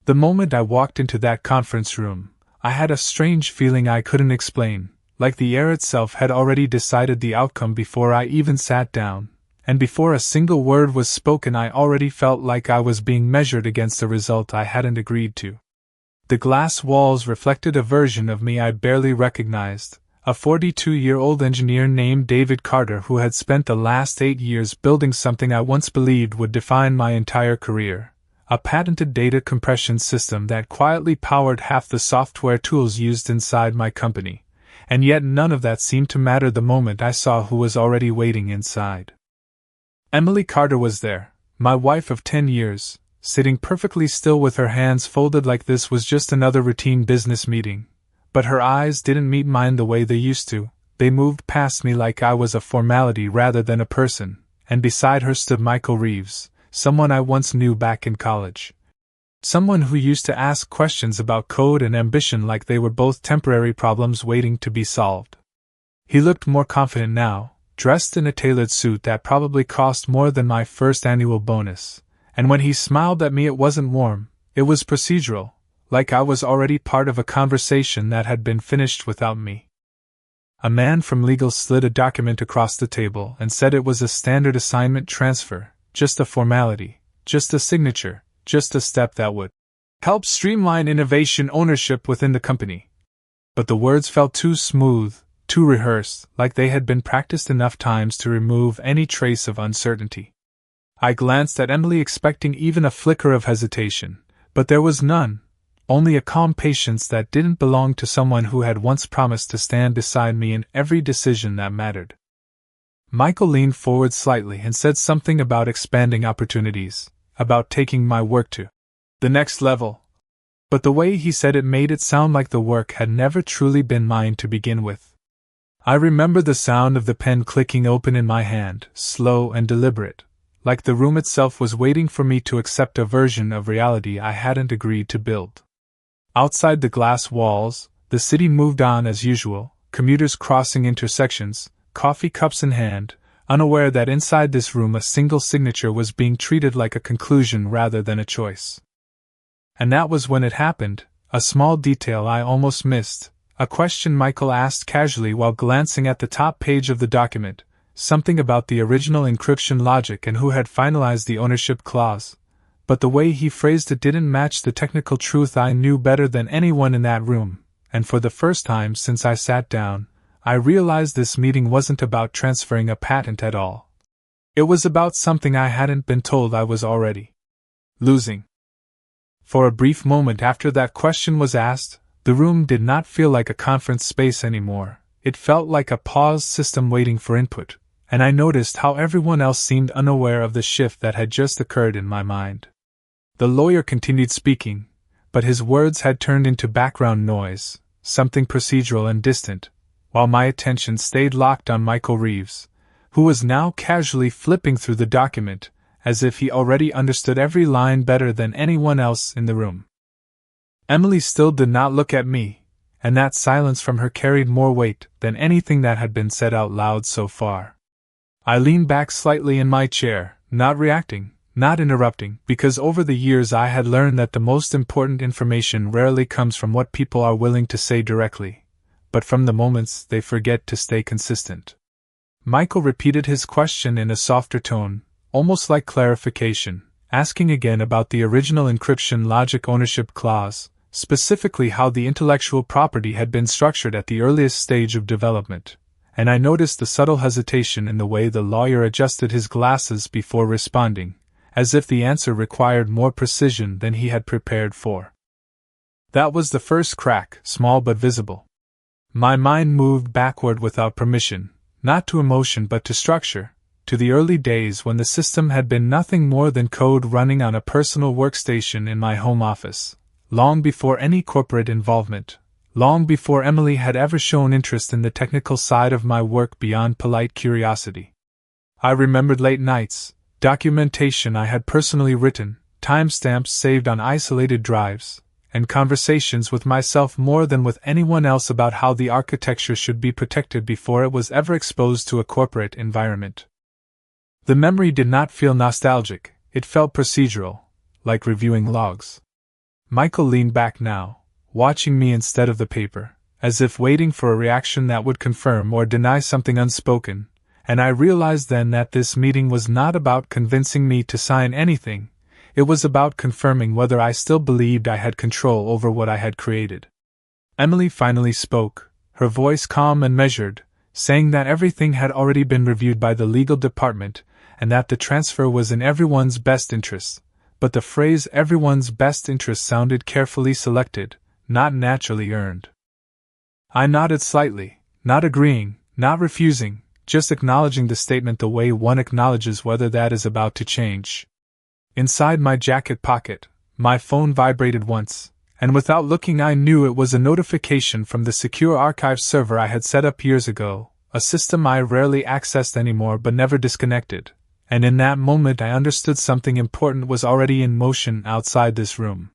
The moment I walked into that conference room, I had a strange feeling I couldn't explain, like the air itself had already decided the outcome before I even sat down, and before a single word was spoken I already felt like I was being measured against a result I hadn't agreed to. The glass walls reflected a version of me I barely recognized, a 42-year-old engineer named David Carter who had spent the last 8 years building something I once believed would define my entire career, a patented data compression system that quietly powered half the software tools used inside my company, and yet none of that seemed to matter the moment I saw who was already waiting inside. Emily Carter was there, my wife of 10 years, sitting perfectly still with her hands folded like this was just another routine business meeting. But her eyes didn't meet mine the way they used to, they moved past me like I was a formality rather than a person, and beside her stood Michael Reeves, someone I once knew back in college. Someone who used to ask questions about code and ambition like they were both temporary problems waiting to be solved. He looked more confident now, dressed in a tailored suit that probably cost more than my first annual bonus, and when he smiled at me it wasn't warm, it was procedural, like I was already part of a conversation that had been finished without me. A man from legal slid a document across the table and said it was a standard assignment transfer, just a formality, just a signature, just a step that would help streamline innovation ownership within the company. But the words felt too smooth, too rehearsed, like they had been practiced enough times to remove any trace of uncertainty. I glanced at Emily expecting even a flicker of hesitation, but there was none. Only a calm patience that didn't belong to someone who had once promised to stand beside me in every decision that mattered. Michael leaned forward slightly and said something about expanding opportunities, about taking my work to the next level. But the way he said it made it sound like the work had never truly been mine to begin with. I remember the sound of the pen clicking open in my hand, slow and deliberate, like the room itself was waiting for me to accept a version of reality I hadn't agreed to build. Outside the glass walls, the city moved on as usual, commuters crossing intersections, coffee cups in hand, unaware that inside this room a single signature was being treated like a conclusion rather than a choice. And that was when it happened, a small detail I almost missed, a question Michael asked casually while glancing at the top page of the document, something about the original encryption logic and who had finalized the ownership clause. But the way he phrased it didn't match the technical truth I knew better than anyone in that room, and for the first time since I sat down, I realized this meeting wasn't about transferring a patent at all. It was about something I hadn't been told I was already losing. For a brief moment after that question was asked, the room did not feel like a conference space anymore, it felt like a paused system waiting for input, and I noticed how everyone else seemed unaware of the shift that had just occurred in my mind. The lawyer continued speaking, but his words had turned into background noise, something procedural and distant, while my attention stayed locked on Michael Reeves, who was now casually flipping through the document, as if he already understood every line better than anyone else in the room. Emily still did not look at me, and that silence from her carried more weight than anything that had been said out loud so far. I leaned back slightly in my chair, not reacting, not interrupting, because over the years I had learned that the most important information rarely comes from what people are willing to say directly, but from the moments they forget to stay consistent. Michael repeated his question in a softer tone, almost like clarification, asking again about the original encryption logic ownership clause, specifically how the intellectual property had been structured at the earliest stage of development, and I noticed the subtle hesitation in the way the lawyer adjusted his glasses before responding, as if the answer required more precision than he had prepared for. That was the first crack, small but visible. My mind moved backward without permission, not to emotion but to structure, to the early days when the system had been nothing more than code running on a personal workstation in my home office, long before any corporate involvement, long before Emily had ever shown interest in the technical side of my work beyond polite curiosity. I remembered late nights, documentation I had personally written, timestamps saved on isolated drives, and conversations with myself more than with anyone else about how the architecture should be protected before it was ever exposed to a corporate environment. The memory did not feel nostalgic, it felt procedural, like reviewing logs. Michael leaned back now, watching me instead of the paper, as if waiting for a reaction that would confirm or deny something unspoken, and I realized then that this meeting was not about convincing me to sign anything, it was about confirming whether I still believed I had control over what I had created. Emily finally spoke, her voice calm and measured, saying that everything had already been reviewed by the legal department and that the transfer was in everyone's best interests, but the phrase everyone's best interest sounded carefully selected, not naturally earned. I nodded slightly, not agreeing, not refusing, just acknowledging the statement the way one acknowledges whether that is about to change. Inside my jacket pocket, my phone vibrated once, and without looking I knew it was a notification from the secure archive server I had set up years ago, a system I rarely accessed anymore but never disconnected, and in that moment I understood something important was already in motion outside this room.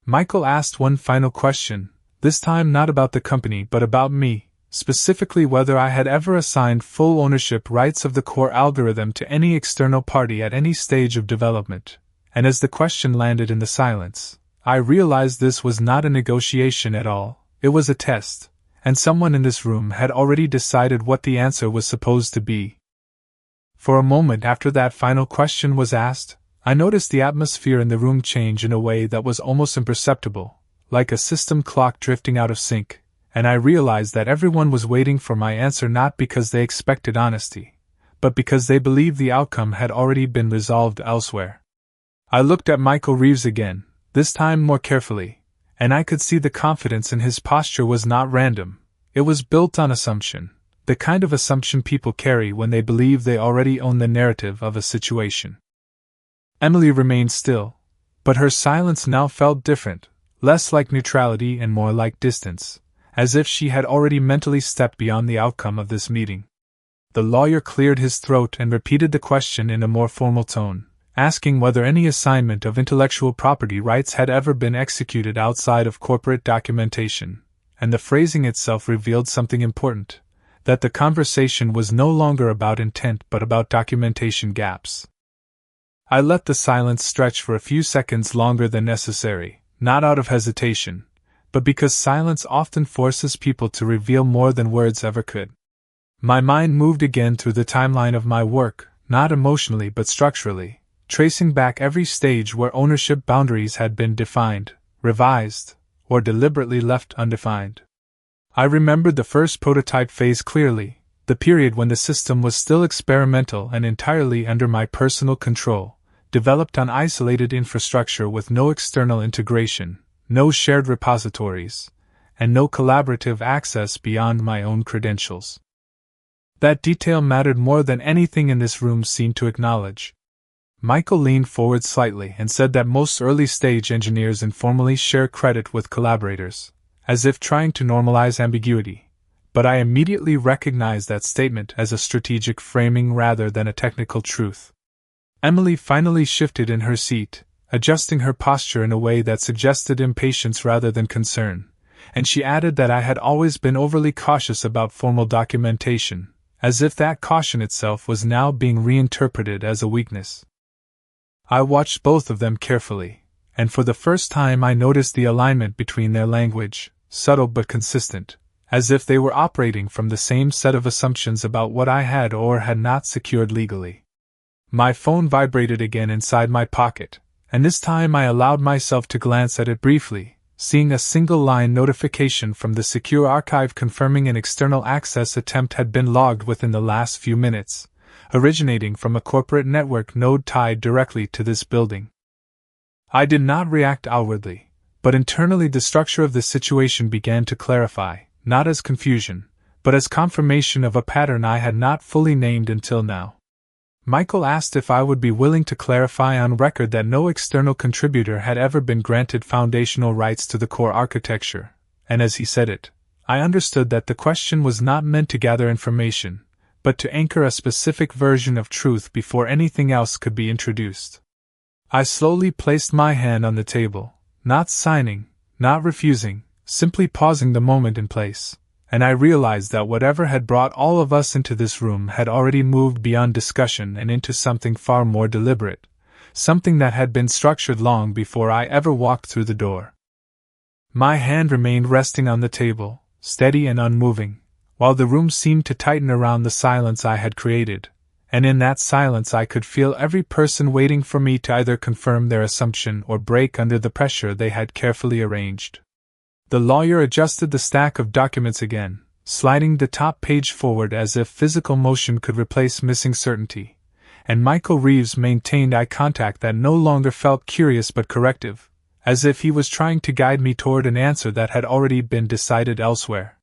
Michael asked one final question, this time not about the company but about me, specifically whether I had ever assigned full ownership rights of the core algorithm to any external party at any stage of development, and as the question landed in the silence, I realized this was not a negotiation at all, it was a test, and someone in this room had already decided what the answer was supposed to be. For a moment after that final question was asked, I noticed the atmosphere in the room change in a way that was almost imperceptible, like a system clock drifting out of sync, and I realized that everyone was waiting for my answer not because they expected honesty, but because they believed the outcome had already been resolved elsewhere. I looked at Michael Reeves again, this time more carefully, and I could see the confidence in his posture was not random, it was built on assumption, the kind of assumption people carry when they believe they already own the narrative of a situation. Emily remained still, but her silence now felt different, less like neutrality and more like distance, as if she had already mentally stepped beyond the outcome of this meeting. The lawyer cleared his throat and repeated the question in a more formal tone, asking whether any assignment of intellectual property rights had ever been executed outside of corporate documentation, and the phrasing itself revealed something important, that the conversation was no longer about intent but about documentation gaps. I let the silence stretch for a few seconds longer than necessary, not out of hesitation, but because silence often forces people to reveal more than words ever could. My mind moved again through the timeline of my work, not emotionally but structurally, tracing back every stage where ownership boundaries had been defined, revised, or deliberately left undefined. I remembered the first prototype phase clearly, the period when the system was still experimental and entirely under my personal control, developed on isolated infrastructure with no external integration, no shared repositories, and no collaborative access beyond my own credentials. That detail mattered more than anything in this room seemed to acknowledge. Michael leaned forward slightly and said that most early-stage engineers informally share credit with collaborators, as if trying to normalize ambiguity, but I immediately recognized that statement as a strategic framing rather than a technical truth. Emily finally shifted in her seat, adjusting her posture in a way that suggested impatience rather than concern, and she added that I had always been overly cautious about formal documentation, as if that caution itself was now being reinterpreted as a weakness. I watched both of them carefully, and for the first time I noticed the alignment between their language, subtle but consistent, as if they were operating from the same set of assumptions about what I had or had not secured legally. My phone vibrated again inside my pocket, and this time I allowed myself to glance at it briefly, seeing a single-line notification from the secure archive confirming an external access attempt had been logged within the last few minutes, originating from a corporate network node tied directly to this building. I did not react outwardly, but internally the structure of the situation began to clarify, not as confusion, but as confirmation of a pattern I had not fully named until now. Michael asked if I would be willing to clarify on record that no external contributor had ever been granted foundational rights to the core architecture, and as he said it, I understood that the question was not meant to gather information, but to anchor a specific version of truth before anything else could be introduced. I slowly placed my hand on the table, not signing, not refusing, simply pausing the moment in place, and I realized that whatever had brought all of us into this room had already moved beyond discussion and into something far more deliberate, something that had been structured long before I ever walked through the door. My hand remained resting on the table, steady and unmoving, while the room seemed to tighten around the silence I had created, and in that silence I could feel every person waiting for me to either confirm their assumption or break under the pressure they had carefully arranged. The lawyer adjusted the stack of documents again, sliding the top page forward as if physical motion could replace missing certainty, and Michael Reeves maintained eye contact that no longer felt curious but corrective, as if he was trying to guide me toward an answer that had already been decided elsewhere.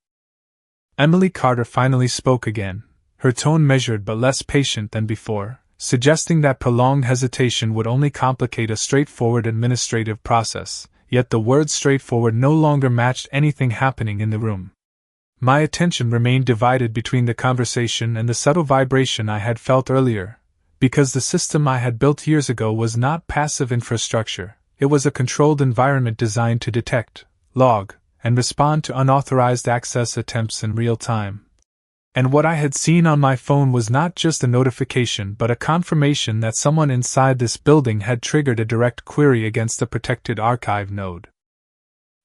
Emily Carter finally spoke again, her tone measured but less patient than before, suggesting that prolonged hesitation would only complicate a straightforward administrative process, yet the word straightforward no longer matched anything happening in the room. My attention remained divided between the conversation and the subtle vibration I had felt earlier, because the system I had built years ago was not passive infrastructure. It was a controlled environment designed to detect, log, and respond to unauthorized access attempts in real time. And what I had seen on my phone was not just a notification but a confirmation that someone inside this building had triggered a direct query against the protected archive node.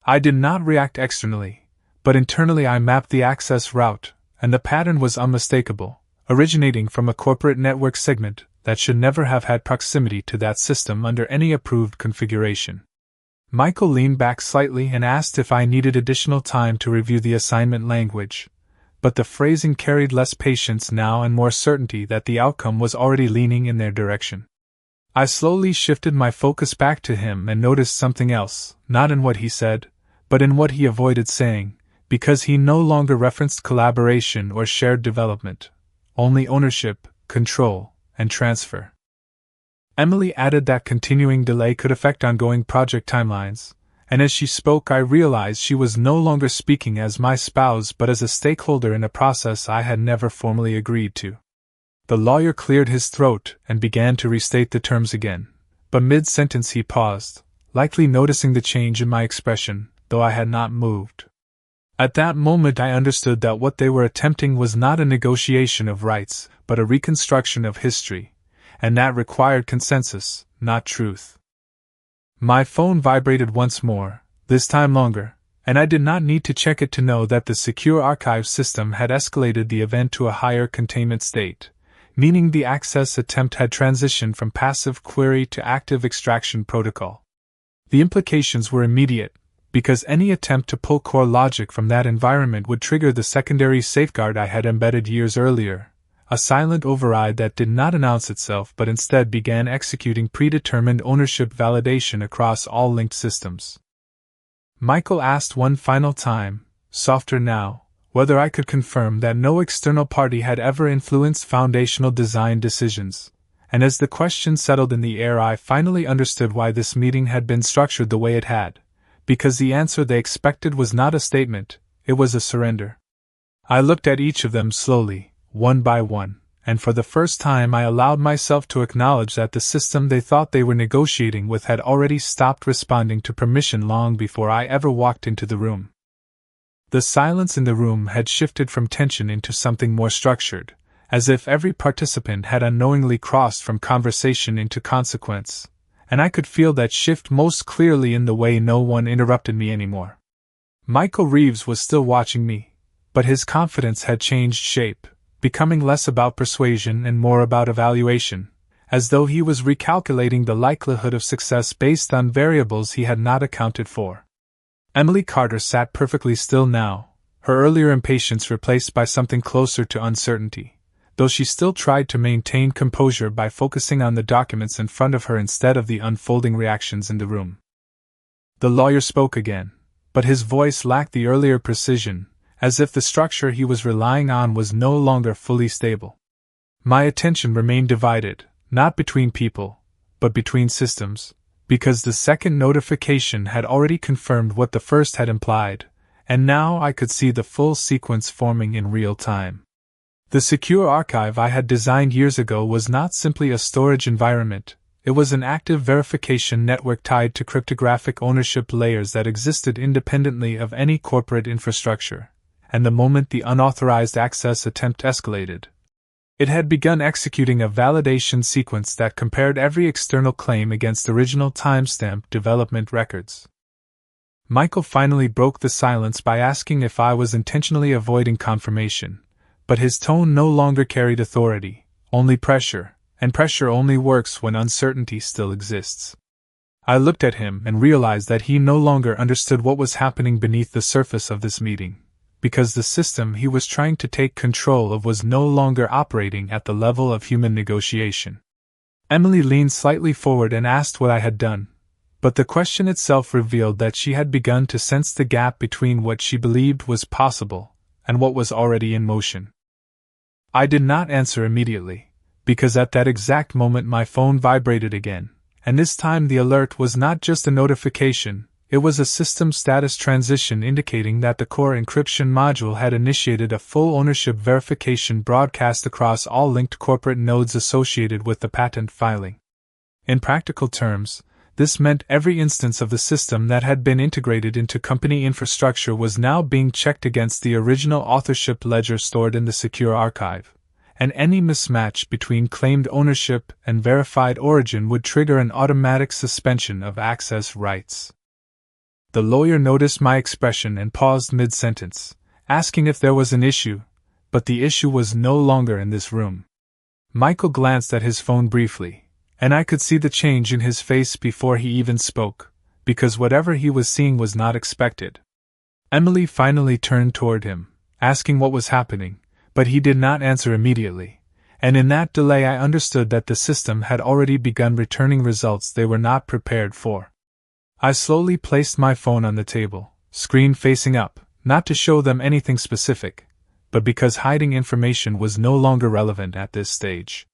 I did not react externally, but internally I mapped the access route, and the pattern was unmistakable, originating from a corporate network segment that should never have had proximity to that system under any approved configuration. Michael leaned back slightly and asked if I needed additional time to review the assignment language, but the phrasing carried less patience now and more certainty that the outcome was already leaning in their direction. I slowly shifted my focus back to him and noticed something else, not in what he said, but in what he avoided saying, because he no longer referenced collaboration or shared development, only ownership, control, and transfer. Emily added that continuing delay could affect ongoing project timelines, and as she spoke I realized she was no longer speaking as my spouse but as a stakeholder in a process I had never formally agreed to. The lawyer cleared his throat and began to restate the terms again, but mid-sentence he paused, likely noticing the change in my expression, though I had not moved. At that moment I understood that what they were attempting was not a negotiation of rights, but a reconstruction of history, and that required consensus, not truth. My phone vibrated once more, this time longer, and I did not need to check it to know that the secure archive system had escalated the event to a higher containment state, meaning the access attempt had transitioned from passive query to active extraction protocol. The implications were immediate, because any attempt to pull core logic from that environment would trigger the secondary safeguard I had embedded years earlier, a silent override that did not announce itself but instead began executing predetermined ownership validation across all linked systems. Michael asked one final time, softer now, whether I could confirm that no external party had ever influenced foundational design decisions, and as the question settled in the air I finally understood why this meeting had been structured the way it had. Because the answer they expected was not a statement, it was a surrender. I looked at each of them slowly, one by one, and for the first time I allowed myself to acknowledge that the system they thought they were negotiating with had already stopped responding to permission long before I ever walked into the room. The silence in the room had shifted from tension into something more structured, as if every participant had unknowingly crossed from conversation into consequence, and I could feel that shift most clearly in the way no one interrupted me anymore. Michael Reeves was still watching me, but his confidence had changed shape, becoming less about persuasion and more about evaluation, as though he was recalculating the likelihood of success based on variables he had not accounted for. Emily Carter sat perfectly still now, her earlier impatience replaced by something closer to uncertainty, though she still tried to maintain composure by focusing on the documents in front of her instead of the unfolding reactions in the room. The lawyer spoke again, but his voice lacked the earlier precision, as if the structure he was relying on was no longer fully stable. My attention remained divided, not between people, but between systems, because the second notification had already confirmed what the first had implied, and now I could see the full sequence forming in real time. The secure archive I had designed years ago was not simply a storage environment, it was an active verification network tied to cryptographic ownership layers that existed independently of any corporate infrastructure, and the moment the unauthorized access attempt escalated, It had begun executing a validation sequence that compared every external claim against original timestamp development records. Michael finally broke the silence by asking if I was intentionally avoiding confirmation, but his tone no longer carried authority, only pressure, and pressure only works when uncertainty still exists. I looked at him and realized that he no longer understood what was happening beneath the surface of this meeting, because the system he was trying to take control of was no longer operating at the level of human negotiation. Emily leaned slightly forward and asked what I had done, but the question itself revealed that she had begun to sense the gap between what she believed was possible and what was already in motion. I did not answer immediately, because at that exact moment my phone vibrated again, and this time the alert was not just a notification, it was a system status transition indicating that the core encryption module had initiated a full ownership verification broadcast across all linked corporate nodes associated with the patent filing. In practical terms, this meant every instance of the system that had been integrated into company infrastructure was now being checked against the original authorship ledger stored in the secure archive, and any mismatch between claimed ownership and verified origin would trigger an automatic suspension of access rights. The lawyer noticed my expression and paused mid-sentence, asking if there was an issue, but the issue was no longer in this room. Michael glanced at his phone briefly, and I could see the change in his face before he even spoke, because whatever he was seeing was not expected. Emily finally turned toward him, asking what was happening, but he did not answer immediately, and in that delay I understood that the system had already begun returning results they were not prepared for. I slowly placed my phone on the table, screen facing up, not to show them anything specific, but because hiding information was no longer relevant at this stage.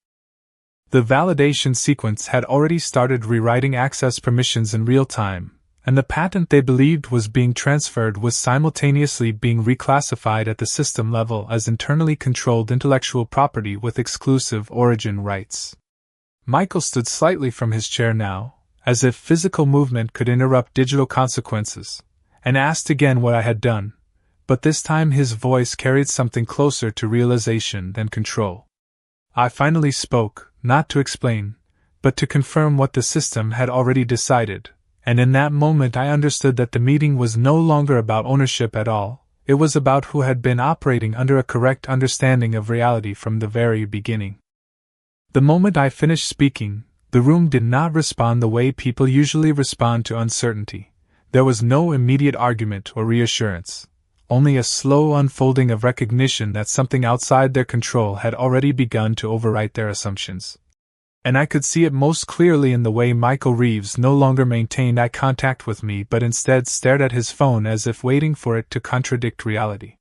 The validation sequence had already started rewriting access permissions in real time, and the patent they believed was being transferred was simultaneously being reclassified at the system level as internally controlled intellectual property with exclusive origin rights. Michael stood slightly from his chair now, as if physical movement could interrupt digital consequences, and asked again what I had done, but this time his voice carried something closer to realization than control. I finally spoke, not to explain, but to confirm what the system had already decided, and in that moment I understood that the meeting was no longer about ownership at all, it was about who had been operating under a correct understanding of reality from the very beginning. The moment I finished speaking, the room did not respond the way people usually respond to uncertainty. There was no immediate argument or reassurance, only a slow unfolding of recognition that something outside their control had already begun to overwrite their assumptions. And I could see it most clearly in the way Michael Reeves no longer maintained eye contact with me but instead stared at his phone as if waiting for it to contradict reality.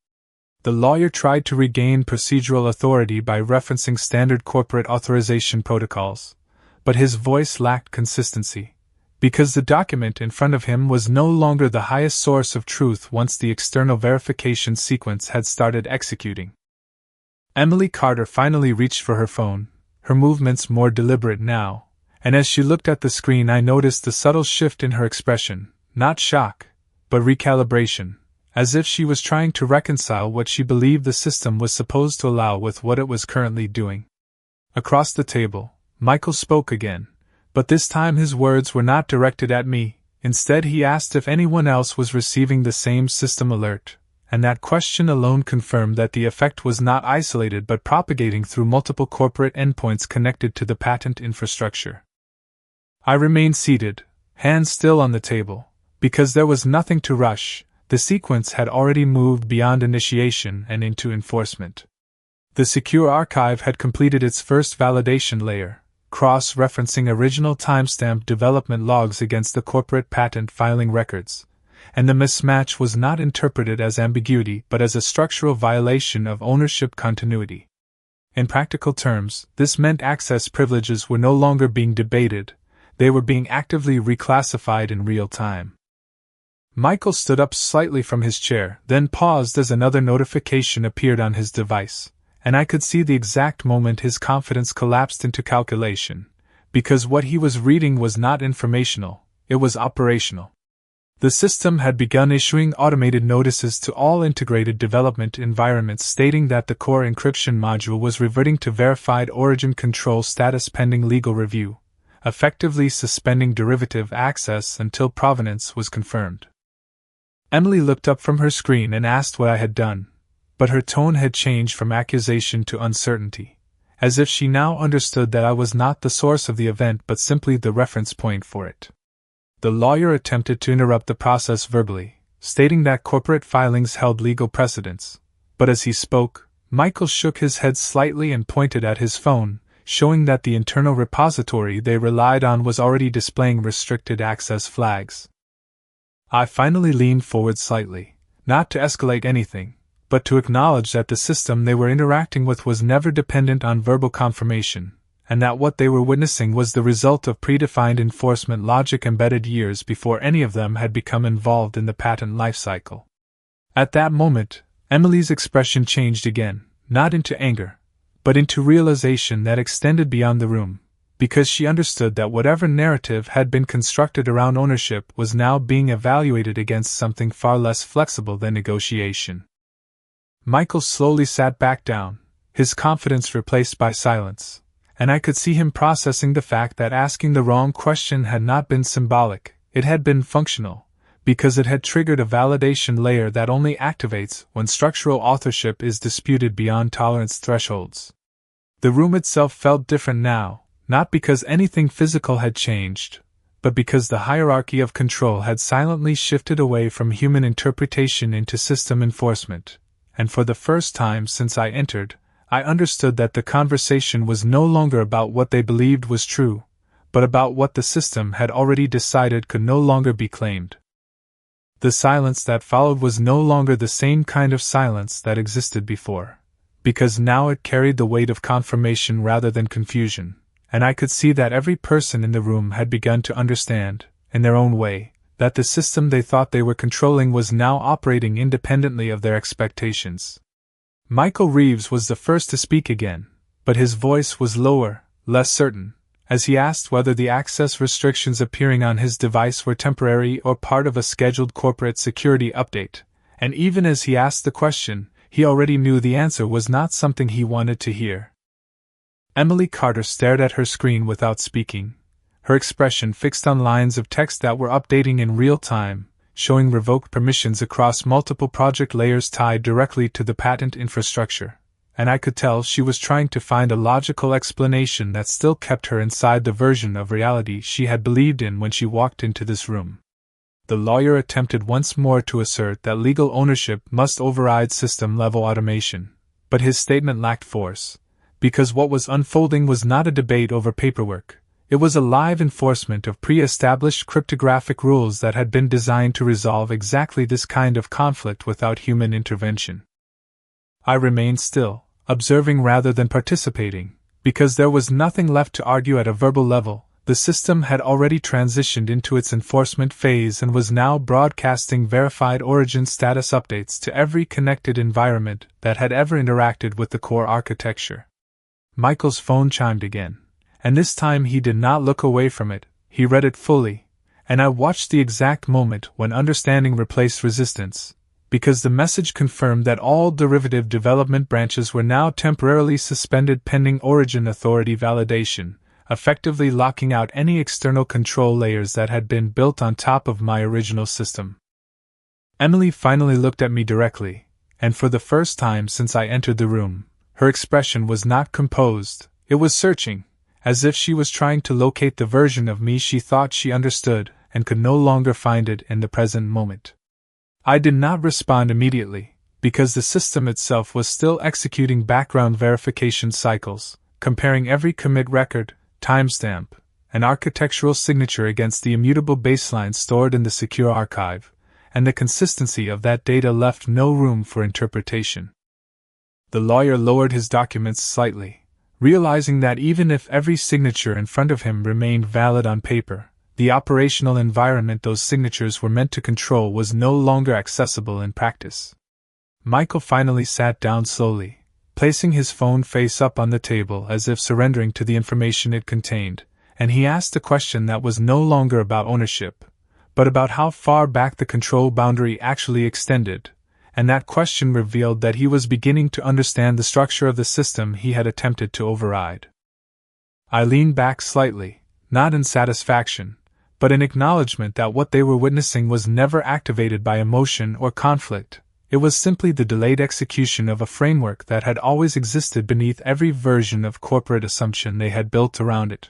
The lawyer tried to regain procedural authority by referencing standard corporate authorization protocols, but his voice lacked consistency, because the document in front of him was no longer the highest source of truth once the external verification sequence had started executing. Emily Carter finally reached for her phone, her movements more deliberate now, and as she looked at the screen I noticed a subtle shift in her expression, not shock, but recalibration, as if she was trying to reconcile what she believed the system was supposed to allow with what it was currently doing. Across the table, Michael spoke again, but this time his words were not directed at me. Instead he asked if anyone else was receiving the same system alert, and that question alone confirmed that the effect was not isolated but propagating through multiple corporate endpoints connected to the patent infrastructure. I remained seated, hands still on the table, because there was nothing to rush. The sequence had already moved beyond initiation and into enforcement. The secure archive had completed its first validation layer, cross-referencing original timestamp development logs against the corporate patent filing records, and the mismatch was not interpreted as ambiguity but as a structural violation of ownership continuity. In practical terms, this meant access privileges were no longer being debated, they were being actively reclassified in real time. Michael stood up slightly from his chair, then paused as another notification appeared on his device, and I could see the exact moment his confidence collapsed into calculation, because what he was reading was not informational, it was operational. The system had begun issuing automated notices to all integrated development environments stating that the core encryption module was reverting to verified origin control status pending legal review, effectively suspending derivative access until provenance was confirmed. Emily looked up from her screen and asked what I had done, but her tone had changed from accusation to uncertainty, as if she now understood that I was not the source of the event but simply the reference point for it. The lawyer attempted to interrupt the process verbally, stating that corporate filings held legal precedence, but as he spoke, Michael shook his head slightly and pointed at his phone, showing that the internal repository they relied on was already displaying restricted access flags. I finally leaned forward slightly, not to escalate anything, but to acknowledge that the system they were interacting with was never dependent on verbal confirmation, and that what they were witnessing was the result of predefined enforcement logic embedded years before any of them had become involved in the patent lifecycle. At that moment, Emily's expression changed again, not into anger, but into realization that extended beyond the room, because she understood that whatever narrative had been constructed around ownership was now being evaluated against something far less flexible than negotiation. Michael slowly sat back down, his confidence replaced by silence, and I could see him processing the fact that asking the wrong question had not been symbolic, it had been functional, because it had triggered a validation layer that only activates when structural authorship is disputed beyond tolerance thresholds. The room itself felt different now, not because anything physical had changed, but because the hierarchy of control had silently shifted away from human interpretation into system enforcement, and for the first time since I entered, I understood that the conversation was no longer about what they believed was true, but about what the system had already decided could no longer be claimed. The silence that followed was no longer the same kind of silence that existed before, because now it carried the weight of confirmation rather than confusion, and I could see that every person in the room had begun to understand, in their own way, that the system they thought they were controlling was now operating independently of their expectations. Michael Reeves was the first to speak again, but his voice was lower, less certain, as he asked whether the access restrictions appearing on his device were temporary or part of a scheduled corporate security update, and even as he asked the question, he already knew the answer was not something he wanted to hear. Emily Carter stared at her screen without speaking, her expression fixed on lines of text that were updating in real time, showing revoked permissions across multiple project layers tied directly to the patent infrastructure, and I could tell she was trying to find a logical explanation that still kept her inside the version of reality she had believed in when she walked into this room. The lawyer attempted once more to assert that legal ownership must override system-level automation, but his statement lacked force, because what was unfolding was not a debate over paperwork. It was a live enforcement of pre-established cryptographic rules that had been designed to resolve exactly this kind of conflict without human intervention. I remained still, observing rather than participating, because there was nothing left to argue at a verbal level. The system had already transitioned into its enforcement phase and was now broadcasting verified origin status updates to every connected environment that had ever interacted with the core architecture. Michael's phone chimed again. And this time he did not look away from it, he read it fully, and I watched the exact moment when understanding replaced resistance, because the message confirmed that all derivative development branches were now temporarily suspended pending origin authority validation, effectively locking out any external control layers that had been built on top of my original system. Emily finally looked at me directly, and for the first time since I entered the room, her expression was not composed, it was searching, as if she was trying to locate the version of me she thought she understood and could no longer find it in the present moment. I did not respond immediately, because the system itself was still executing background verification cycles, comparing every commit record, timestamp, and architectural signature against the immutable baseline stored in the secure archive, and the consistency of that data left no room for interpretation. The lawyer lowered his documents slightly, realizing that even if every signature in front of him remained valid on paper, the operational environment those signatures were meant to control was no longer accessible in practice. Michael finally sat down slowly, placing his phone face up on the table as if surrendering to the information it contained, and he asked a question that was no longer about ownership, but about how far back the control boundary actually extended, and that question revealed that he was beginning to understand the structure of the system he had attempted to override. I leaned back slightly, not in satisfaction, but in acknowledgement that what they were witnessing was never activated by emotion or conflict. It was simply the delayed execution of a framework that had always existed beneath every version of corporate assumption they had built around it.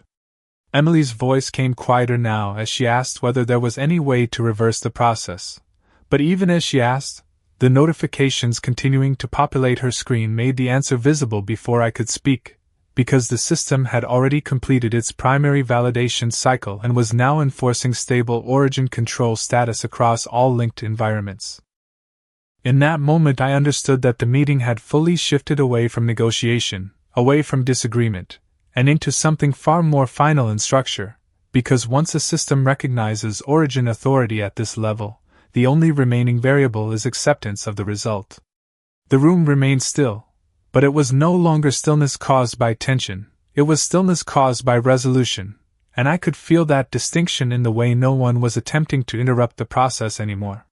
Emily's voice came quieter now as she asked whether there was any way to reverse the process. But even as she asked, the notifications continuing to populate her screen made the answer visible before I could speak, because the system had already completed its primary validation cycle and was now enforcing stable origin control status across all linked environments. In that moment I understood that the meeting had fully shifted away from negotiation, away from disagreement, and into something far more final in structure, because once a system recognizes origin authority at this level, the only remaining variable is acceptance of the result. The room remained still, but it was no longer stillness caused by tension, it was stillness caused by resolution, and I could feel that distinction in the way no one was attempting to interrupt the process anymore.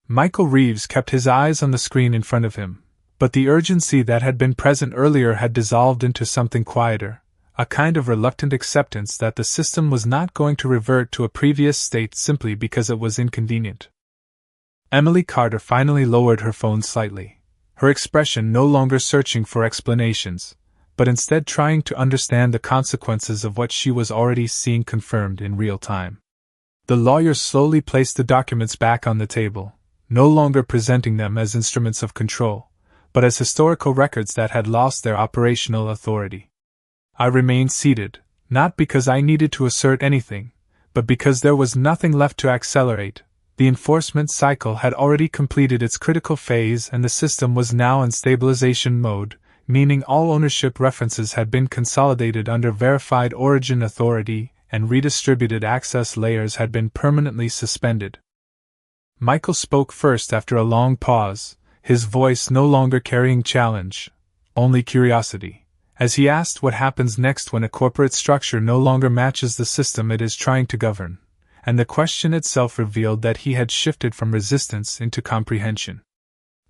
Michael Reeves kept his eyes on the screen in front of him, but the urgency that had been present earlier had dissolved into something quieter, a kind of reluctant acceptance that the system was not going to revert to a previous state simply because it was inconvenient. Emily Carter finally lowered her phone slightly, her expression no longer searching for explanations, but instead trying to understand the consequences of what she was already seeing confirmed in real time. The lawyer slowly placed the documents back on the table, no longer presenting them as instruments of control, but as historical records that had lost their operational authority. I remained seated, not because I needed to assert anything, but because there was nothing left to accelerate. The enforcement cycle had already completed its critical phase and the system was now in stabilization mode, meaning all ownership references had been consolidated under verified origin authority and redistributed access layers had been permanently suspended. Michael spoke first after a long pause, his voice no longer carrying challenge, only curiosity, as he asked what happens next when a corporate structure no longer matches the system it is trying to govern, and the question itself revealed that he had shifted from resistance into comprehension.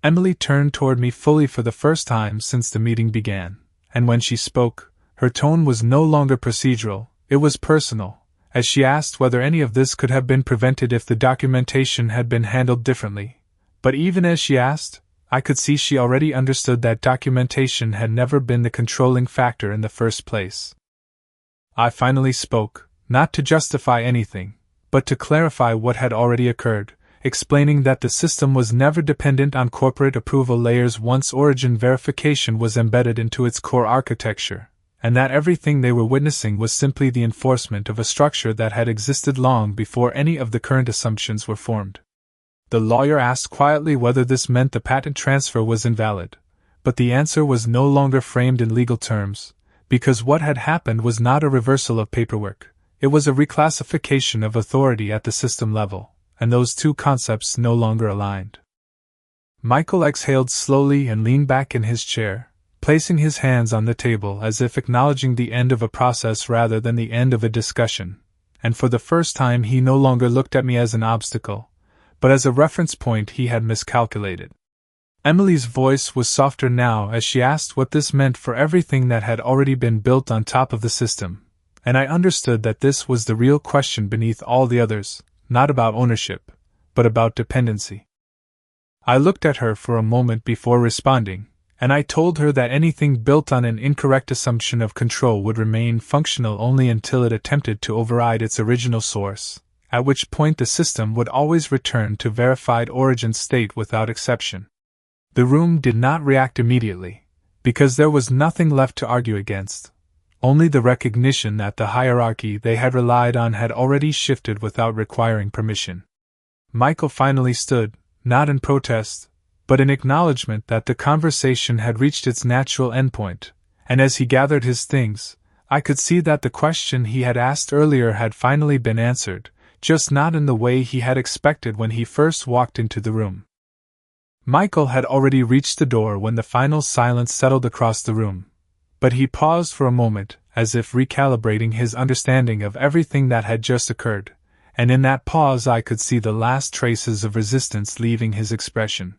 Emily turned toward me fully for the first time since the meeting began, and when she spoke, her tone was no longer procedural, it was personal, as she asked whether any of this could have been prevented if the documentation had been handled differently. But even as she asked, I could see she already understood that documentation had never been the controlling factor in the first place. I finally spoke, not to justify anything, but to clarify what had already occurred, explaining that the system was never dependent on corporate approval layers once origin verification was embedded into its core architecture, and that everything they were witnessing was simply the enforcement of a structure that had existed long before any of the current assumptions were formed. The lawyer asked quietly whether this meant the patent transfer was invalid, but the answer was no longer framed in legal terms, because what had happened was not a reversal of paperwork, it was a reclassification of authority at the system level, and those two concepts no longer aligned. Michael exhaled slowly and leaned back in his chair, placing his hands on the table as if acknowledging the end of a process rather than the end of a discussion, and for the first time he no longer looked at me as an obstacle, but as a reference point he had miscalculated. Emily's voice was softer now as she asked what this meant for everything that had already been built on top of the system, and I understood that this was the real question beneath all the others, not about ownership, but about dependency. I looked at her for a moment before responding, and I told her that anything built on an incorrect assumption of control would remain functional only until it attempted to override its original source, at which point the system would always return to verified origin state without exception. The room did not react immediately, because there was nothing left to argue against, only the recognition that the hierarchy they had relied on had already shifted without requiring permission. Michael finally stood, not in protest, but in acknowledgement that the conversation had reached its natural endpoint, and as he gathered his things, I could see that the question he had asked earlier had finally been answered, just not in the way he had expected when he first walked into the room. Michael had already reached the door when the final silence settled across the room, but he paused for a moment, as if recalibrating his understanding of everything that had just occurred, and in that pause I could see the last traces of resistance leaving his expression.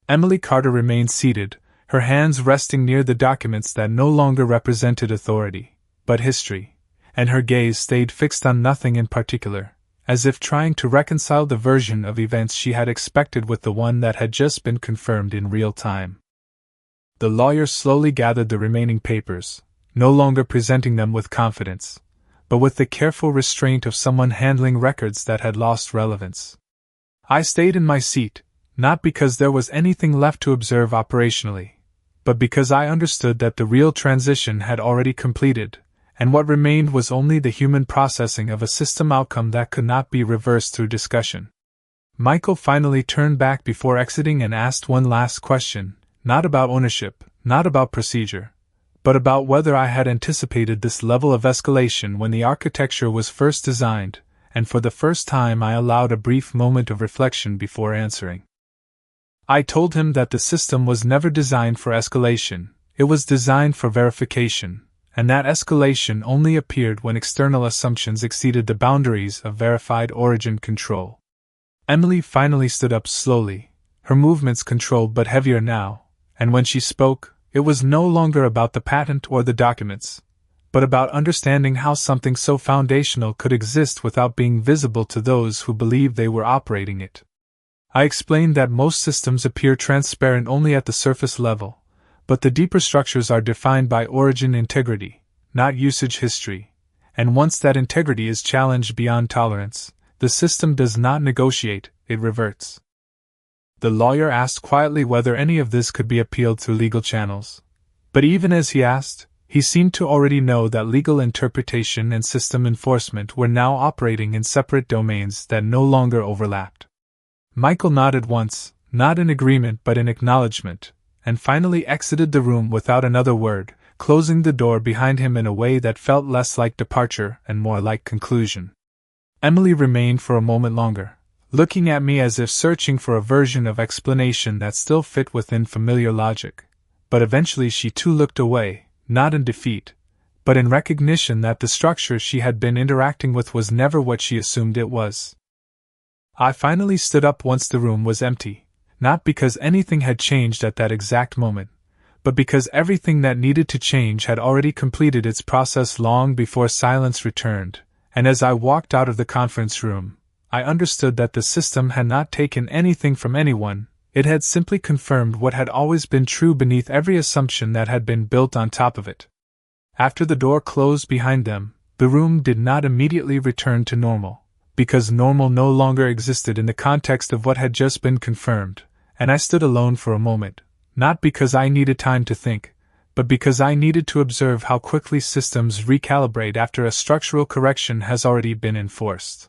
Emily Carter remained seated, her hands resting near the documents that no longer represented authority, but history, and her gaze stayed fixed on nothing in particular, as if trying to reconcile the version of events she had expected with the one that had just been confirmed in real time. The lawyer slowly gathered the remaining papers, no longer presenting them with confidence, but with the careful restraint of someone handling records that had lost relevance. I stayed in my seat, not because there was anything left to observe operationally, but because I understood that the real transition had already completed, and what remained was only the human processing of a system outcome that could not be reversed through discussion. Michael finally turned back before exiting and asked one last question, not about ownership, not about procedure, but about whether I had anticipated this level of escalation when the architecture was first designed, and for the first time I allowed a brief moment of reflection before answering. I told him that the system was never designed for escalation, it was designed for verification, and that escalation only appeared when external assumptions exceeded the boundaries of verified origin control. Emily finally stood up slowly, her movements controlled but heavier now, and when she spoke, it was no longer about the patent or the documents, but about understanding how something so foundational could exist without being visible to those who believed they were operating it. I explained that most systems appear transparent only at the surface level, but the deeper structures are defined by origin integrity, not usage history, and once that integrity is challenged beyond tolerance, the system does not negotiate, it reverts. The lawyer asked quietly whether any of this could be appealed through legal channels. But even as he asked, he seemed to already know that legal interpretation and system enforcement were now operating in separate domains that no longer overlapped. Michael nodded once, not in agreement but in acknowledgement, and finally exited the room without another word, closing the door behind him in a way that felt less like departure and more like conclusion. Emily remained for a moment longer, looking at me as if searching for a version of explanation that still fit within familiar logic, but eventually she too looked away, not in defeat, but in recognition that the structure she had been interacting with was never what she assumed it was. I finally stood up once the room was empty, not because anything had changed at that exact moment, but because everything that needed to change had already completed its process long before silence returned, and as I walked out of the conference room, I understood that the system had not taken anything from anyone, it had simply confirmed what had always been true beneath every assumption that had been built on top of it. After the door closed behind them, the room did not immediately return to normal, because normal no longer existed in the context of what had just been confirmed, and I stood alone for a moment, not because I needed time to think, but because I needed to observe how quickly systems recalibrate after a structural correction has already been enforced.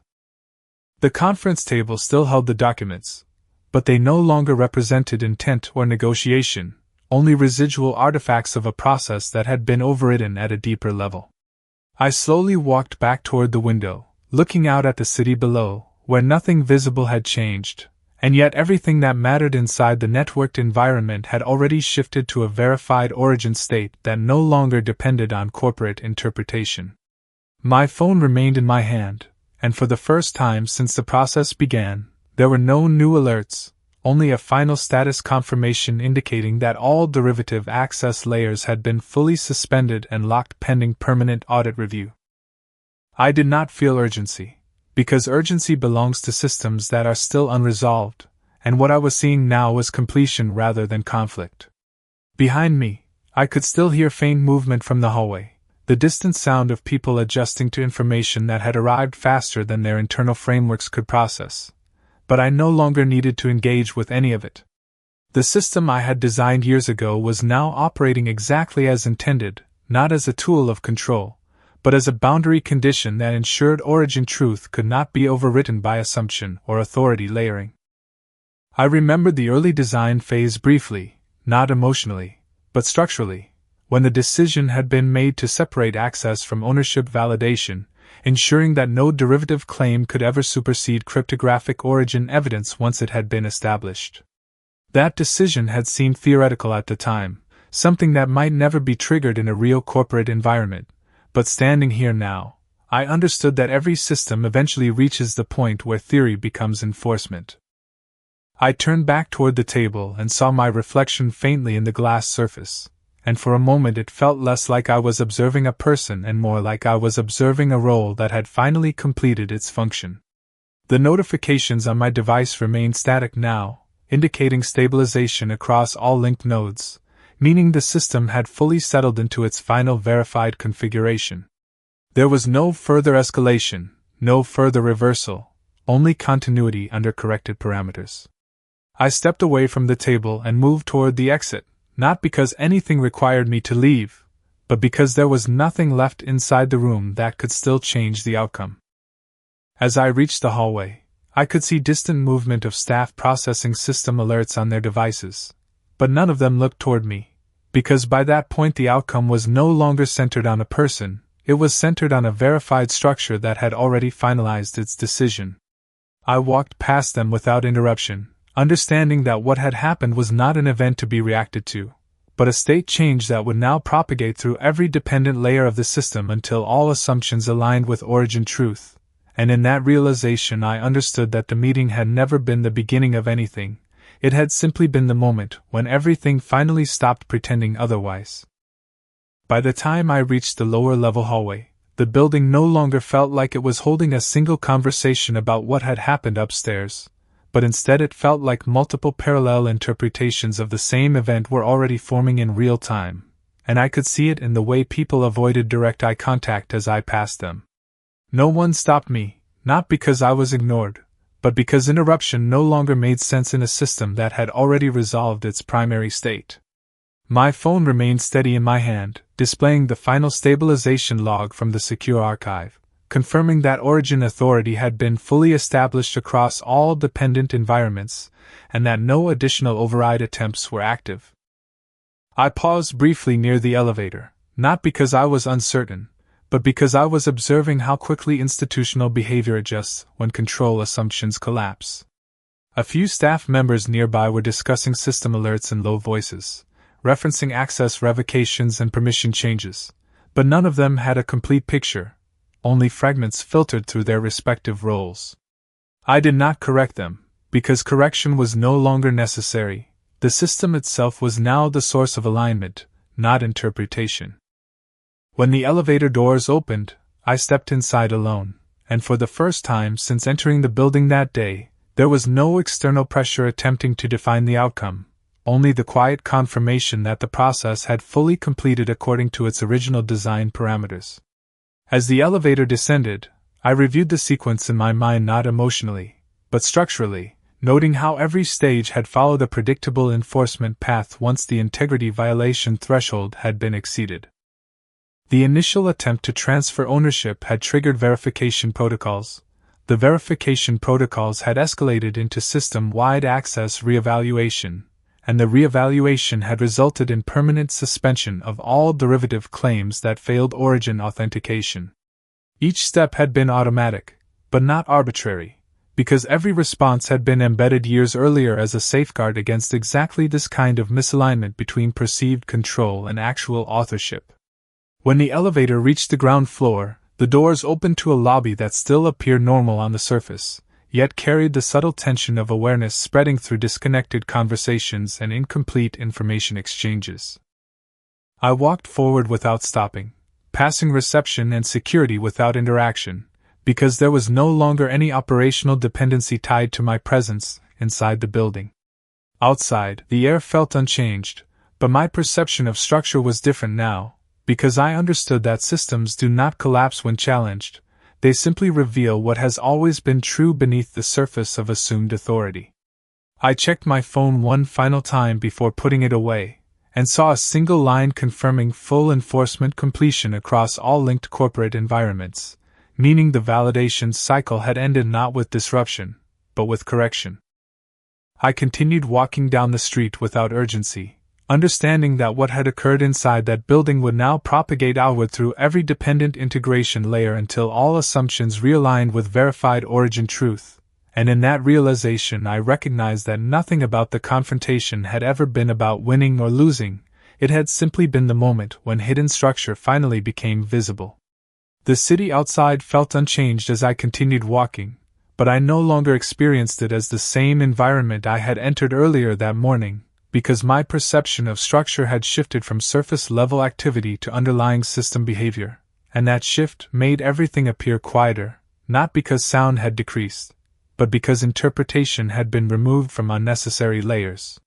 The conference table still held the documents, but they no longer represented intent or negotiation, only residual artifacts of a process that had been overridden at a deeper level. I slowly walked back toward the window, looking out at the city below, where nothing visible had changed, and yet everything that mattered inside the networked environment had already shifted to a verified origin state that no longer depended on corporate interpretation. My phone remained in my hand, and for the first time since the process began, there were no new alerts, only a final status confirmation indicating that all derivative access layers had been fully suspended and locked pending permanent audit review. I did not feel urgency, because urgency belongs to systems that are still unresolved, and what I was seeing now was completion rather than conflict. Behind me, I could still hear faint movement from the hallway, the distant sound of people adjusting to information that had arrived faster than their internal frameworks could process. But I no longer needed to engage with any of it. The system I had designed years ago was now operating exactly as intended, not as a tool of control, but as a boundary condition that ensured origin truth could not be overwritten by assumption or authority layering. I remembered the early design phase briefly, not emotionally, but structurally, when the decision had been made to separate access from ownership validation, ensuring that no derivative claim could ever supersede cryptographic origin evidence once it had been established. That decision had seemed theoretical at the time, something that might never be triggered in a real corporate environment, but standing here now, I understood that every system eventually reaches the point where theory becomes enforcement. I turned back toward the table and saw my reflection faintly in the glass surface, and for a moment it felt less like I was observing a person and more like I was observing a role that had finally completed its function. The notifications on my device remained static now, indicating stabilization across all linked nodes, meaning the system had fully settled into its final verified configuration. There was no further escalation, no further reversal, only continuity under corrected parameters. I stepped away from the table and moved toward the exit, not because anything required me to leave, but because there was nothing left inside the room that could still change the outcome. As I reached the hallway, I could see distant movement of staff processing system alerts on their devices, but none of them looked toward me, because by that point the outcome was no longer centered on a person, it was centered on a verified structure that had already finalized its decision. I walked past them without interruption, understanding that what had happened was not an event to be reacted to, but a state change that would now propagate through every dependent layer of the system until all assumptions aligned with origin truth. And in that realization I understood that the meeting had never been the beginning of anything, it had simply been the moment when everything finally stopped pretending otherwise. By the time I reached the lower-level hallway, the building no longer felt like it was holding a single conversation about what had happened upstairs, but instead it felt like multiple parallel interpretations of the same event were already forming in real time, and I could see it in the way people avoided direct eye contact as I passed them. No one stopped me, not because I was ignored, but because interruption no longer made sense in a system that had already resolved its primary state. My phone remained steady in my hand, displaying the final stabilization log from the secure archive, confirming that origin authority had been fully established across all dependent environments, and that no additional override attempts were active. I paused briefly near the elevator, not because I was uncertain, but because I was observing how quickly institutional behavior adjusts when control assumptions collapse. A few staff members nearby were discussing system alerts in low voices, referencing access revocations and permission changes, but none of them had a complete picture, only fragments filtered through their respective roles. I did not correct them, because correction was no longer necessary. The system itself was now the source of alignment, not interpretation. When the elevator doors opened, I stepped inside alone, and for the first time since entering the building that day, there was no external pressure attempting to define the outcome, only the quiet confirmation that the process had fully completed according to its original design parameters. As the elevator descended, I reviewed the sequence in my mind not emotionally, but structurally, noting how every stage had followed a predictable enforcement path once the integrity violation threshold had been exceeded. The initial attempt to transfer ownership had triggered verification protocols. The verification protocols had escalated into system-wide access reevaluation, and the reevaluation had resulted in permanent suspension of all derivative claims that failed origin authentication. Each step had been automatic, but not arbitrary, because every response had been embedded years earlier as a safeguard against exactly this kind of misalignment between perceived control and actual authorship. When the elevator reached the ground floor, the doors opened to a lobby that still appeared normal on the surface, yet carried the subtle tension of awareness spreading through disconnected conversations and incomplete information exchanges. I walked forward without stopping, passing reception and security without interaction, because there was no longer any operational dependency tied to my presence inside the building. Outside, the air felt unchanged, but my perception of structure was different now, because I understood that systems do not collapse when challenged, they simply reveal what has always been true beneath the surface of assumed authority. I checked my phone one final time before putting it away, and saw a single line confirming full enforcement completion across all linked corporate environments, meaning the validation cycle had ended not with disruption, but with correction. I continued walking down the street without urgency, understanding that what had occurred inside that building would now propagate outward through every dependent integration layer until all assumptions realigned with verified origin truth, and in that realization I recognized that nothing about the confrontation had ever been about winning or losing, it had simply been the moment when hidden structure finally became visible. The city outside felt unchanged as I continued walking, but I no longer experienced it as the same environment I had entered earlier that morning, because my perception of structure had shifted from surface-level activity to underlying system behavior, and that shift made everything appear quieter, not because sound had decreased, but because interpretation had been removed from unnecessary layers.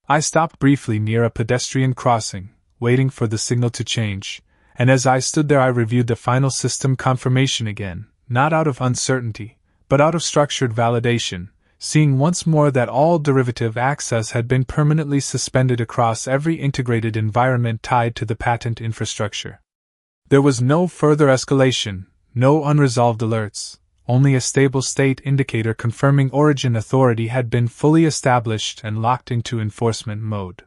I stopped briefly near a pedestrian crossing, waiting for the signal to change, and as I stood there I reviewed the final system confirmation again, not out of uncertainty, but out of structured validation, seeing once more that all derivative access had been permanently suspended across every integrated environment tied to the patent infrastructure. There was no further escalation, no unresolved alerts, only a stable state indicator confirming origin authority had been fully established and locked into enforcement mode.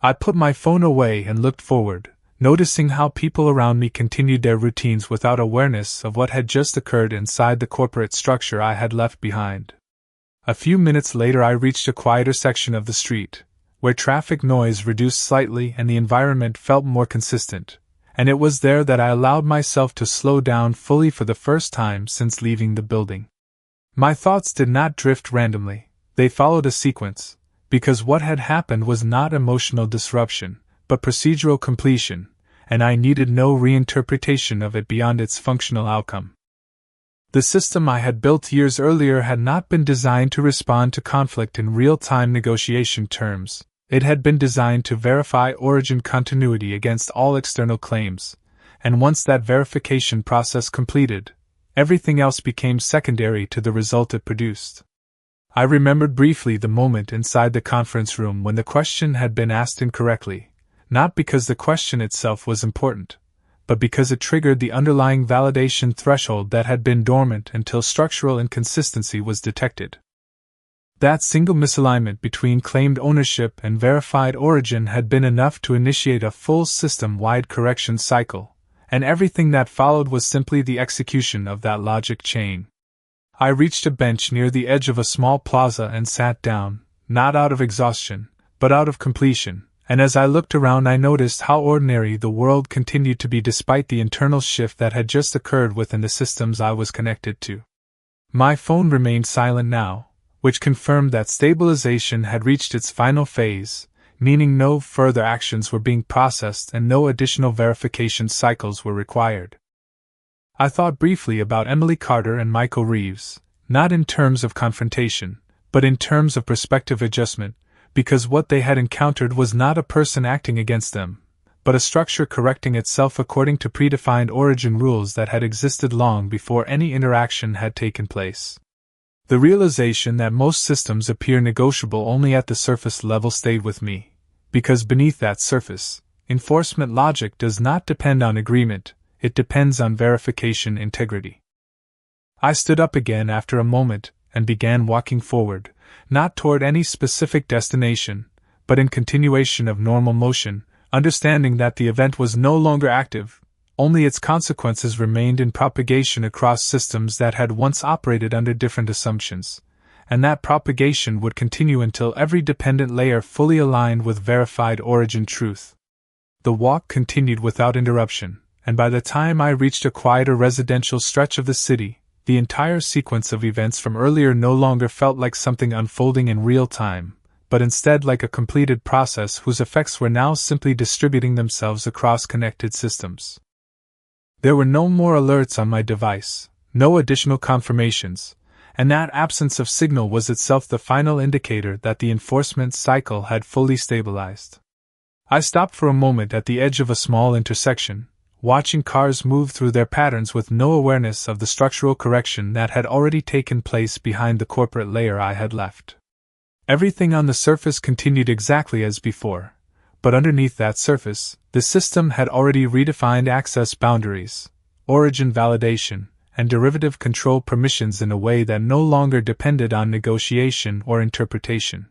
I put my phone away and looked forward, noticing how people around me continued their routines without awareness of what had just occurred inside the corporate structure I had left behind. A few minutes later I reached a quieter section of the street, where traffic noise reduced slightly and the environment felt more consistent, and it was there that I allowed myself to slow down fully for the first time since leaving the building. My thoughts did not drift randomly, they followed a sequence, because what had happened was not emotional disruption, but procedural completion, and I needed no reinterpretation of it beyond its functional outcome. The system I had built years earlier had not been designed to respond to conflict in real-time negotiation terms. It had been designed to verify origin continuity against all external claims, and once that verification process completed, everything else became secondary to the result it produced. I remembered briefly the moment inside the conference room when the question had been asked incorrectly, not because the question itself was important, but because it triggered the underlying validation threshold that had been dormant until structural inconsistency was detected. That single misalignment between claimed ownership and verified origin had been enough to initiate a full system-wide correction cycle, and everything that followed was simply the execution of that logic chain. I reached a bench near the edge of a small plaza and sat down, not out of exhaustion, but out of completion, and as I looked around I noticed how ordinary the world continued to be despite the internal shift that had just occurred within the systems I was connected to. My phone remained silent now, which confirmed that stabilization had reached its final phase, meaning no further actions were being processed and no additional verification cycles were required. I thought briefly about Emily Carter and Michael Reeves, not in terms of confrontation, but in terms of perspective adjustment, because what they had encountered was not a person acting against them, but a structure correcting itself according to predefined origin rules that had existed long before any interaction had taken place. The realization that most systems appear negotiable only at the surface level stayed with me, because beneath that surface, enforcement logic does not depend on agreement, it depends on verification integrity. I stood up again after a moment and began walking forward, not toward any specific destination, but in continuation of normal motion, understanding that the event was no longer active, only its consequences remained in propagation across systems that had once operated under different assumptions, and that propagation would continue until every dependent layer fully aligned with verified origin truth. The walk continued without interruption, and by the time I reached a quieter residential stretch of the city, the entire sequence of events from earlier no longer felt like something unfolding in real time, but instead like a completed process whose effects were now simply distributing themselves across connected systems. There were no more alerts on my device, no additional confirmations, and that absence of signal was itself the final indicator that the enforcement cycle had fully stabilized. I stopped for a moment at the edge of a small intersection, watching cars move through their patterns with no awareness of the structural correction that had already taken place behind the corporate layer I had left. Everything on the surface continued exactly as before, but underneath that surface, the system had already redefined access boundaries, origin validation, and derivative control permissions in a way that no longer depended on negotiation or interpretation.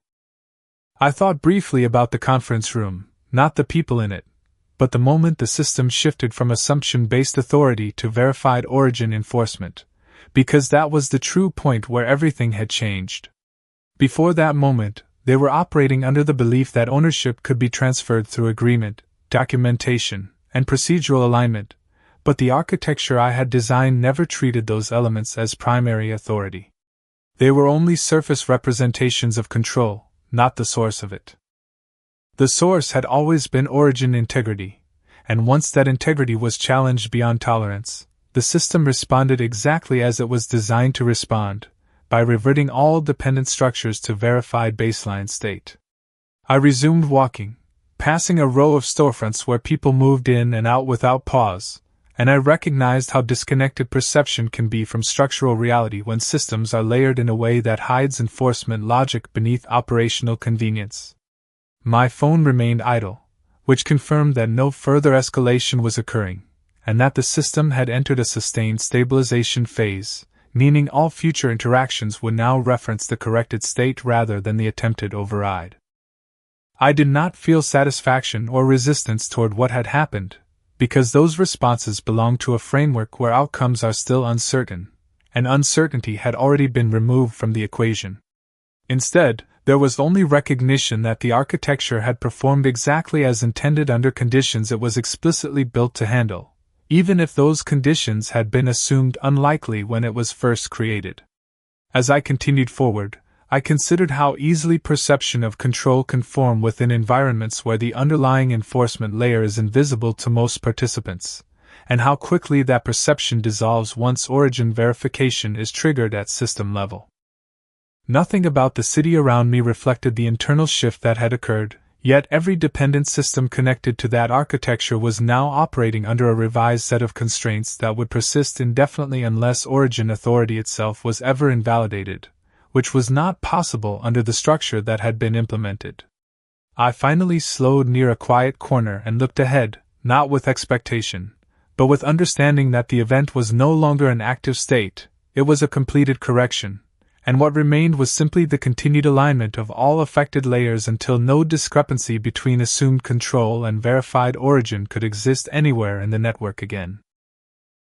I thought briefly about the conference room, not the people in it, but the moment the system shifted from assumption-based authority to verified origin enforcement, because that was the true point where everything had changed. Before that moment, they were operating under the belief that ownership could be transferred through agreement, documentation, and procedural alignment, but the architecture I had designed never treated those elements as primary authority. They were only surface representations of control, not the source of it. The source had always been origin integrity, and once that integrity was challenged beyond tolerance, the system responded exactly as it was designed to respond, by reverting all dependent structures to verified baseline state. I resumed walking, passing a row of storefronts where people moved in and out without pause, and I recognized how disconnected perception can be from structural reality when systems are layered in a way that hides enforcement logic beneath operational convenience. My phone remained idle, which confirmed that no further escalation was occurring, and that the system had entered a sustained stabilization phase, meaning all future interactions would now reference the corrected state rather than the attempted override. I did not feel satisfaction or resistance toward what had happened, because those responses belonged to a framework where outcomes are still uncertain, and uncertainty had already been removed from the equation. Instead, there was only recognition that the architecture had performed exactly as intended under conditions it was explicitly built to handle, even if those conditions had been assumed unlikely when it was first created. As I continued forward, I considered how easily perception of control can form within environments where the underlying enforcement layer is invisible to most participants, and how quickly that perception dissolves once origin verification is triggered at system level. Nothing about the city around me reflected the internal shift that had occurred, yet every dependent system connected to that architecture was now operating under a revised set of constraints that would persist indefinitely unless origin authority itself was ever invalidated, which was not possible under the structure that had been implemented. I finally slowed near a quiet corner and looked ahead, not with expectation, but with understanding that the event was no longer an active state, it was a completed correction, and what remained was simply the continued alignment of all affected layers until no discrepancy between assumed control and verified origin could exist anywhere in the network again.